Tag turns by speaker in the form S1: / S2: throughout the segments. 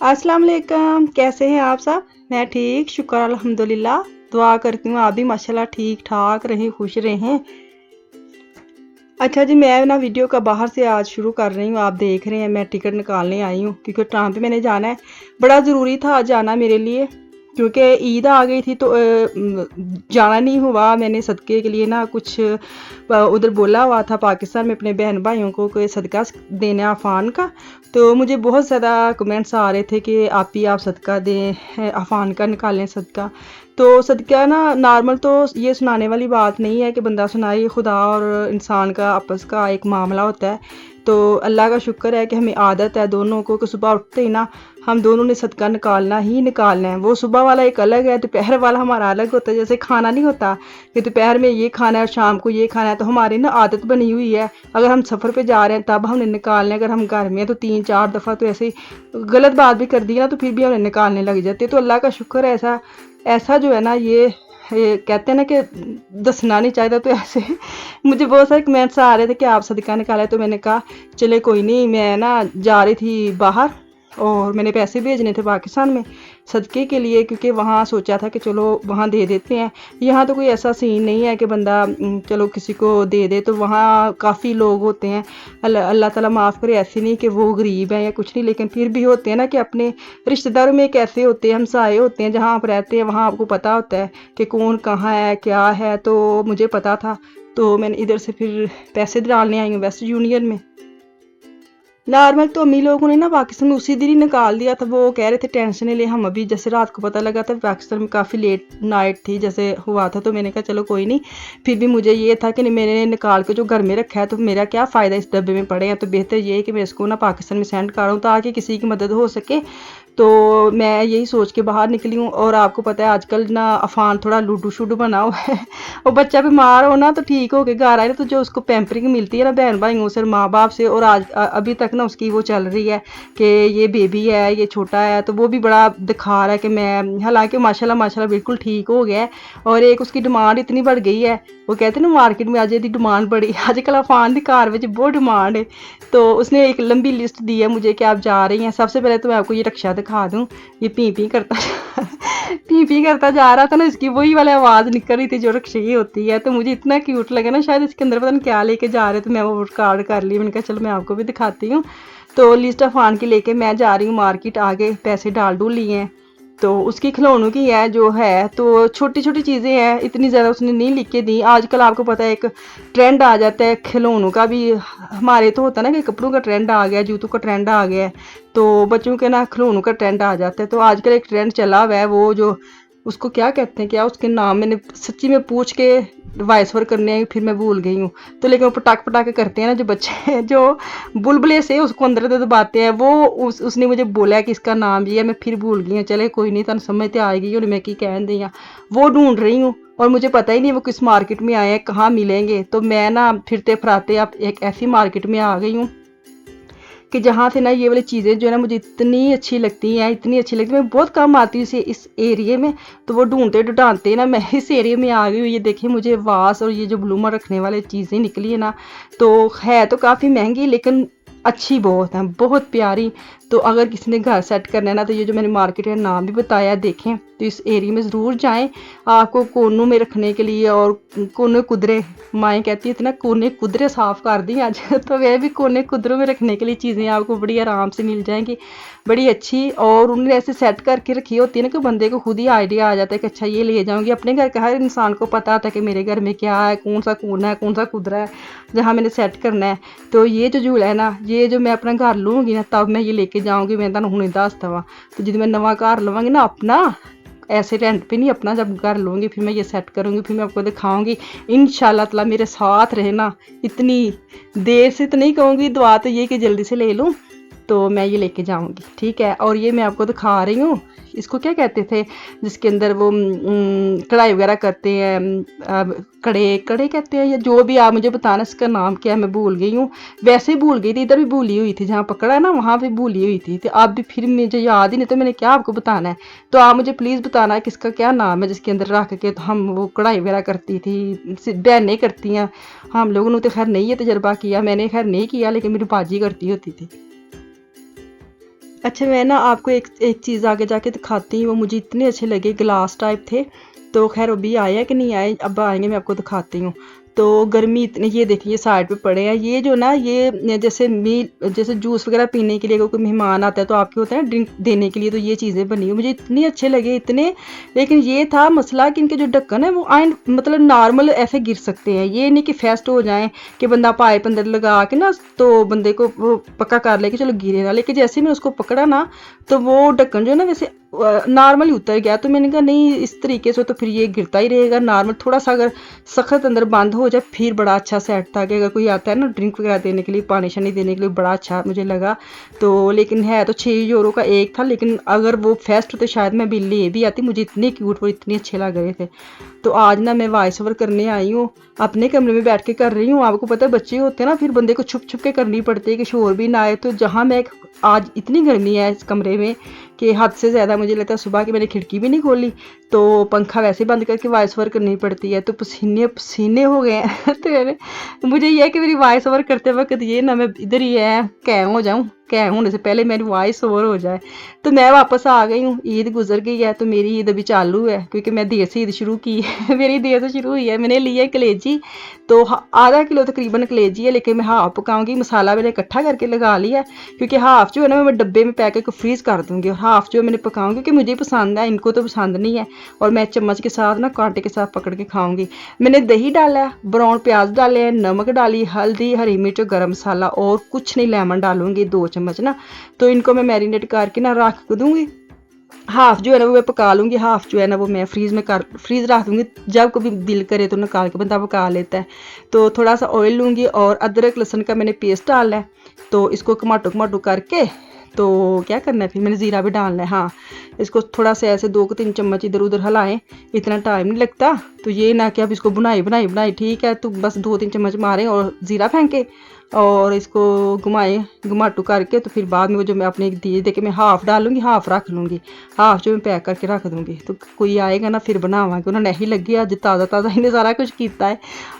S1: अस्सलाम वालेकुम, कैसे हैं आप सब। मैं ठीक, शुक्र अल्हम्दुलिल्लाह। दुआ करती हूँ आप भी माशाल्लाह ठीक ठाक रहें, खुश रहें। अच्छा जी, मैं ना वीडियो का बाहर से आज शुरू कर रही हूँ। आप देख रहे हैं मैं टिकट निकालने आई हूँ क्योंकि ट्राम पे मैंने जाना है। बड़ा ज़रूरी था आज जाना मेरे लिए, क्योंकि ईद आ गई थी तो जाना नहीं हुआ। मैंने सदक़े के लिए ना कुछ उधर बोला हुआ था पाकिस्तान में अपने बहन भाइयों को कोई सदका देना अफ़ान का। तो मुझे बहुत ज़्यादा कमेंट्स आ रहे थे कि आप सदका दें, अफ़ान का निकालें सदका। तो सदका ना नॉर्मल तो ये सुनाने वाली बात नहीं है कि बंदा सुनाए, खुदा और इंसान का आपस का एक मामला होता है। तो अल्लाह का शुक्र है कि हमें आदत है दोनों को कि सुबह उठते ही ना हम दोनों ने सदका निकालना ही निकालना है। वो सुबह वाला एक अलग है, दोपहर वाला हमारा अलग होता है। जैसे खाना नहीं होता कि दोपहर में ये खाना है और शाम को ये खाना है, तो हमारी ना आदत बनी हुई है। अगर हम सफ़र पे जा रहे हैं तब हमने निकालना है, अगर हम घर में हैं तो 3-4 दफ़ा तो ऐसे गलत बात भी कर दी ना तो फिर भी हमने निकालने लग जाते। तो अल्लाह का शुक्र है ऐसा ऐसा जो है ना ये कहते हैं ना कि दसना नहीं चाहिए। तो ऐसे मुझे बहुत सारे कमेंट्स आ रहे थे कि आप सदका निकाला है। तो मैंने कहा चले कोई नहीं, मैं ना जा रही थी बाहर और मैंने पैसे भेजने थे पाकिस्तान में सदक़े के लिए, क्योंकि वहाँ सोचा था कि चलो वहाँ दे देते हैं। यहाँ तो कोई ऐसा सीन नहीं है कि बंदा चलो किसी को दे दे, तो वहाँ काफ़ी लोग होते हैं। अल्लाह ताला माफ़ करे, ऐसे नहीं कि वो गरीब हैं या कुछ नहीं, लेकिन फिर भी होते हैं ना कि अपने रिश्तेदारों में एक ऐसे होते हैं, हमसाए होते हैं, जहाँ आप रहते हैं वहाँ आपको पता होता है कि कौन कहाँ है क्या है। तो मुझे पता था, तो मैंने इधर से फिर पैसे डालने आई हूँ वेस्ट यूनियन में। नॉर्मल तो अम्मी लोगों ने ना पाकिस्तान में उसी दिन ही निकाल दिया था। वो कह रहे थे टेंशन नहीं ले, हम अभी जैसे रात को पता लगा था पाकिस्तान में काफ़ी लेट नाइट थी जैसे हुआ था। तो मैंने कहा चलो कोई नहीं। फिर भी मुझे ये था कि नहीं, मैंने निकाल के जो घर में रखा है तो मेरा क्या फ़ायदा इस डब्बे में पड़े हैं। तो बेहतर ये है कि मैं इसको ना पाकिस्तान में सेंड करूँ ताकि किसी की मदद हो सके। तो मैं यही सोच के बाहर निकली हूँ। और आपको पता है आजकल ना अफ़ान थोड़ा लूडू शुडू बना हुआ है। और बच्चा बीमार हो ना तो ठीक हो के घर आए ना तो जो उसको पैम्परिंग मिलती है ना बहन भाइयों से, माँ बाप से, और आज अभी तक ना उसकी वो चल रही है कि ये बेबी है, ये छोटा है। तो वो भी बड़ा दिखा रहा है कि मैं, हालांकि माशाल्लाह माशाल्लाह बिल्कुल ठीक हो गया है। और एक उसकी डिमांड इतनी बढ़ गई है, वो कहते हैं ना मार्केट में अजय की डिमांड बढ़ी, आजकल अफान की कार में बहुत डिमांड है। तो उसने एक लंबी लिस्ट दी है मुझे कि आप जा रही हैं। सबसे पहले तो मैं आपको ये रक्षा दिखा दूँ, ये पी पी करता पी करता जा रहा था ना, इसकी वही वाली आवाज़ निकल रही थी जो रक्षी की होती है। तो मुझे इतना क्यूट लगा ना, शायद इसके अंदर पता नहीं क्या लेके जा रहे थे। मैं वो कार्ड कर ली, मैंने कहा चलो मैं आपको भी दिखाती हूँ। तो लिस्ट ऑफ आन की लेके मैं जा रही हूँ मार्केट, आगे पैसे डाल डूल लिए हैं। तो उसकी खिलौनों की है जो है, तो छोटी छोटी चीज़ें हैं, इतनी ज़्यादा उसने नहीं लिख के दी। आजकल आपको पता है एक ट्रेंड आ जाता है खिलौनों का भी। हमारे तो होता है ना कि कपड़ों का ट्रेंड आ गया, जूतों का ट्रेंड आ गया है, तो बच्चों के ना खिलौनों का ट्रेंड आ जाता है। तो आजकल एक ट्रेंड चला हुआ है, वो जो उसको क्या कहते हैं, क्या उसके नाम मैंने सच्ची में पूछ के वॉइस ओवर करने आई, फिर मैं भूल गई हूँ। तो लेकिन वो पटाख पटाखे करते हैं ना जो बच्चे, जो बुलबुले से उसको अंदर दबाते हैं, वो उसने मुझे बोला है कि इसका नाम ये है, मैं फिर भूल गई हूँ। चले कोई नहीं, तुम समझ तो आएगी और मैं की कहन दी हाँ। वो ढूंढ रही हूँ और मुझे पता ही नहीं वो किस मार्केट में आए हैं, कहाँ मिलेंगे। तो मैं ना फिरते फराते अब एक ऐसी मार्केट में आ गई हूँ कि जहाँ से ना ये वाली चीज़ें जो है ना मुझे इतनी अच्छी लगती हैं, इतनी अच्छी लगती है। मैं बहुत कम आती हूँ इस एरिए में, तो वो ढूंढते ढूंढते ना मैं इस एरिए में आ गई हूँ। ये देखिए मुझे वास और ये जो ब्लूमर रखने वाली चीज़ें निकली है ना, तो है तो काफ़ी महंगी लेकिन अच्छी बहुत है, बहुत प्यारी। तो अगर किसी ने घर सेट करना है ना, तो ये जो मैंने मार्केट का नाम भी बताया देखें, तो इस एरिया में ज़रूर जाएं। आपको कोनों में रखने के लिए, और कोने कुदरे, माएँ कहती है इतना कोने कुदरे साफ़ कर दी आज तो वह भी कोने कुदरों में रखने के लिए चीज़ें आपको बड़ी आराम से मिल जाएंगी, बड़ी अच्छी। और उन्होंने ऐसे सेट करके रखी होती है ना कि बंदे को खुद ही आइडिया आ जाता है कि अच्छा ये ले जाऊँगी। अपने घर का हर इंसान को पता होता है कि मेरे घर में क्या है, कौन सा कोना है, कौन सा कुदरा है जहाँ मैंने सेट करना है। तो ये जो झूला है ना, ये जो मैं अपना घर लूँगी ना तब मैं ये लेके जाऊँगी। मैं तुहानू हुणे दस दवा, तो जब मैं नवा घर लवांगी ना अपना, ऐसे रेंट पे नहीं, अपना जब घर लूँगी फिर मैं ये सेट करूँगी, फिर मैं आपको दिखाऊँगी। इंशाल्लाह ताला मेरे साथ रहना। इतनी देर से तो नहीं कहूँगी, दुआ तो ये कि जल्दी से ले लूँ, तो मैं ये लेके जाऊँगी, ठीक है। और ये मैं आपको दिखा रही हूँ, इसको क्या कहते थे जिसके अंदर वो कढ़ाई वगैरह करते हैं, कड़े कड़े कहते हैं, या जो भी आप मुझे बताना इसका नाम क्या है, मैं भूल गई हूँ। वैसे ही भूल गई थी, इधर भी भूली हुई थी, जहाँ पकड़ा है ना वहाँ भी भूली हुई थी। तो अब भी फिर मुझे याद ही नहीं, तो मैंने क्या आपको बताना है। तो आप मुझे प्लीज़ बताना है किसका क्या नाम है जिसके अंदर रख के तो हम वो कढ़ाई वगैरह करती थी, बहनें करती हैं। हम लोगों ने तो खैर नहीं ये तजर्बा किया, मैंने खैर नहीं किया, लेकिन मेरी बाजी करती होती थी। अच्छा, मैं ना आपको एक एक चीज़ आगे जाके दिखाती हूँ, वो मुझे इतने अच्छे लगे, ग्लास टाइप थे। तो खैर अभी आए हैं कि नहीं आए, अब आएंगे, मैं आपको दिखाती हूँ। तो गर्मी इतनी, ये देखिए साइड पे पड़े हैं, ये जो ना ये जैसे मील जैसे जूस वगैरह पीने के लिए अगर कोई मेहमान आता है तो आपके होता है ना ड्रिंक देने के लिए, तो ये चीज़ें बनी हुई मुझे इतने अच्छे लगे इतने। लेकिन ये था मसला कि इनके जो ढक्कन है वो आइन मतलब नॉर्मल ऐसे गिर सकते हैं, ये नहीं कि फेस्ट हो जाए कि बंदा पाइप अंदर लगा के ना तो बंदे को वो पक्का कर ले कि चलो गिरे ना। लेकिन जैसे ही मैं उसको पकड़ा ना तो वो ढक्कन जो है ना वैसे नॉर्मल ही उतर गया। तो मैंने कहा नहीं, इस तरीके से तो फिर ये गिरता ही रहेगा नॉर्मल, थोड़ा सा अगर सख्त अंदर बंद हो जाए फिर बड़ा अच्छा सेट था कि अगर कोई आता है ना ड्रिंक वगैरह देने के लिए, पानी शानी देने के लिए, बड़ा अच्छा मुझे लगा। तो लेकिन है तो 6 यूरो का एक था, लेकिन अगर वो फेस्ट होते शायद मैं बिल ले भी आती, मुझे इतने क्यूट और इतने अच्छे लग रहे थे। तो आज ना मैं वॉइस ओवर करने आई हूँ, अपने कमरे में बैठ के कर रही हूँ। आपको पता है बच्चे होते हैं ना, फिर बंदे को छुप छुप के करनी पड़ती है कि शोर भी ना आए। तो जहाँ मैं आज इतनी गर्मी है इस कमरे में कि हद से ज़्यादा, मुझे लगता है सुबह की मैंने खिड़की भी नहीं खोली, तो पंखा वैसे बंद करके वॉइस ओवर करनी पड़ती है, तो पसीने पसीने हो गए हैं। तो मुझे ये है कि मेरी वॉइस ओवर करते वक्त ये ना मैं इधर ही है कैम हो जाऊँ, कैम होने से पहले मेरी वॉइस ओवर हो जाए। तो मैं वापस आ गई हूँ, ईद गुजर गई है, तो मेरी ईद अभी चालू है क्योंकि मैं देर से ईद शुरू की है। मेरी देर से शुरू हुई है। मैंने ली है कलेजी, तो आधा किलो तकरीबन कलेजी है, लेकिन मैं हाफ पकाऊंगी। मसाला मैंने इकट्ठा करके लगा लिया है क्योंकि हाफ जो है ना मैं डब्बे में पैक करके फ्रीज कर दूंगी, और हाफ जो मैंने पकाऊंगी क्योंकि मुझे पसंद है, इनको तो पसंद नहीं है। और मैं चम्मच के साथ ना कांटे के साथ पकड़ के खाऊंगी। मैंने दही डाला है, ब्राउन प्याज डाले हैं, नमक डाली, हल्दी, हरी मिर्च और गर्म मसाला, और कुछ नहीं, लेमन डालूंगी 2 चम्मच ना। तो इनको मैं मैरिनेट करके ना रख दूंगी। हाफ जो है ना वो मैं पका लूँगी, हाफ जो है ना वो मैं फ्रीज रख दूँगी, जब कभी दिल करे तो निकाल के बंदा पका लेता है। तो थोड़ा सा ऑयल लूँगी और अदरक लहसुन का मैंने पेस्ट डालना है, तो इसको कमाटो कमाटो करके तो क्या करना है, फिर मैंने ज़ीरा भी डालना है। हाँ, इसको थोड़ा सा ऐसे 2-3 चम्मच इधर उधर हिलाएं, इतना टाइम नहीं लगता। तो ये ना कि अब इसको बनाई ठीक है, तो बस 2-3 चम्मच मारें और ज़ीरा फेंके और इसको घुमाएं घुमाटू करके। तो फिर बाद में वो जो मैं अपने दिए दे के मैं हाफ डालूंगी, हाफ रख लूँगी, हाफ जो मैं पैक करके रख दूँगी। तो कोई आएगा ना फिर बनावांगे, उन्होंने नहीं लगी आज ताज़ा ताज़ा इन्हें सारा कुछ किया है।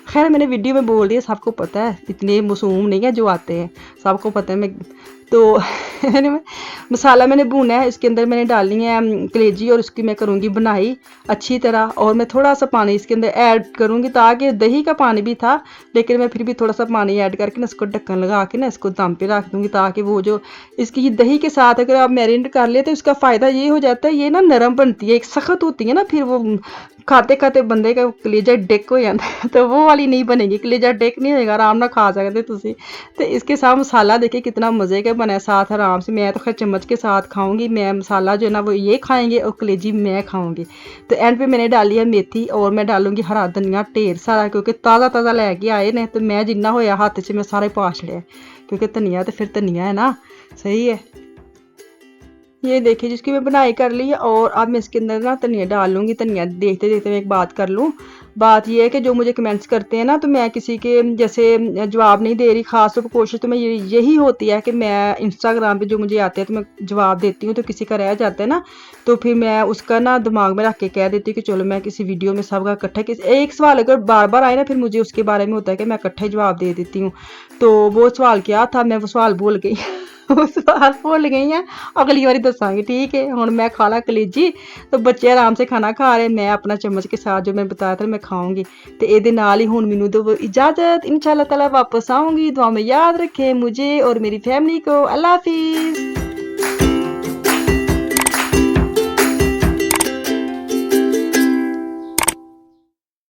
S1: खैर मैंने वीडियो में बोल दिया, सबको पता है, इतने मासूम नहीं है जो आते हैं, सबको पता है। मैं तो मसाला मैंने भूना है, इसके अंदर मैंने डालनी है कलेजी और उसकी मैं करूँगी बनाई अच्छी तरह। और मैं थोड़ा सा पानी इसके अंदर ऐड करूँगी, ताकि दही का पानी भी था लेकिन मैं फिर भी थोड़ा सा पानी ऐड करके ना इसको ढक्कन लगा के ना इसको दम पे रख दूँगी, ताकि वो जो इसकी दही के साथ अगर आप मैरिनेट कर लेते तो इसका फ़ायदा ये हो जाता है, ये ना नरम बनती है, एक सख्त होती है ना, फिर वो खाते खाते बंदे का कलेजा डेक हो जाता है। तो वो वाली नहीं बनेगी, कलेजा डेक नहीं होएगा, आराम ना खा सकते तुसी। तो इसके साथ मसाला देखिए कितना मज़े का बना है, साथ आराम से मैं तो खैर चम्मच के साथ खाऊंगी, मैं मसाला जो है ना वो ये खाएंगे और कलेजी मैं खाऊंगी। तो एंड पे मैंने डाली है मेथी और मैं डालूंगी हरा धनिया ढेर सारा, क्योंकि ताज़ा ताज़ा लैके आए ने, तो मैं जिन्ना होया हाथ च मैं सारे पा छड़िया, क्योंकि धनिया तो फिर धनिया है ना, सही है। ये देखिए जिसकी मैं बनाई कर ली है, और अब मैं इसके अंदर ना धनिया डाल लूँगी। धनिया देखते देखते मैं एक बात कर लूँ, बात ये है कि जो मुझे कमेंट्स करते हैं ना, तो मैं किसी के जैसे जवाब नहीं दे रही, खास तौर पर कोशिश तो मैं यही होती है कि मैं इंस्टाग्राम पे जो मुझे आते हैं तो मैं जवाब देती हूँ। तो किसी का रह जाता है ना, तो फिर मैं उसका ना दिमाग में रख के कह देती हूँ कि चलो मैं किसी वीडियो में सबका इकट्ठा, किसी एक सवाल अगर बार बार आए ना फिर मुझे उसके बारे में होता है कि मैं इकट्ठा ही जवाब दे देती हूँ। तो वो सवाल क्या था, मैं वो सवाल भूल गई। वो सवाल भूल गई हैं, अगली बारी दसांगी, ठीक है। हुण मैं खा ला कलेजी, तो बच्चे आराम से खाना खा रहे, मैं अपना चम्मच के साथ जो मैं बताया था मैं खाऊंगी। तो ये नाल ही हुण मैनू दो इजाजत, इंशाल्लाह ताला वापस आऊंगी। दुआ में याद रखें मुझे और मेरी फैमिली को। अल्लाह हाफिज।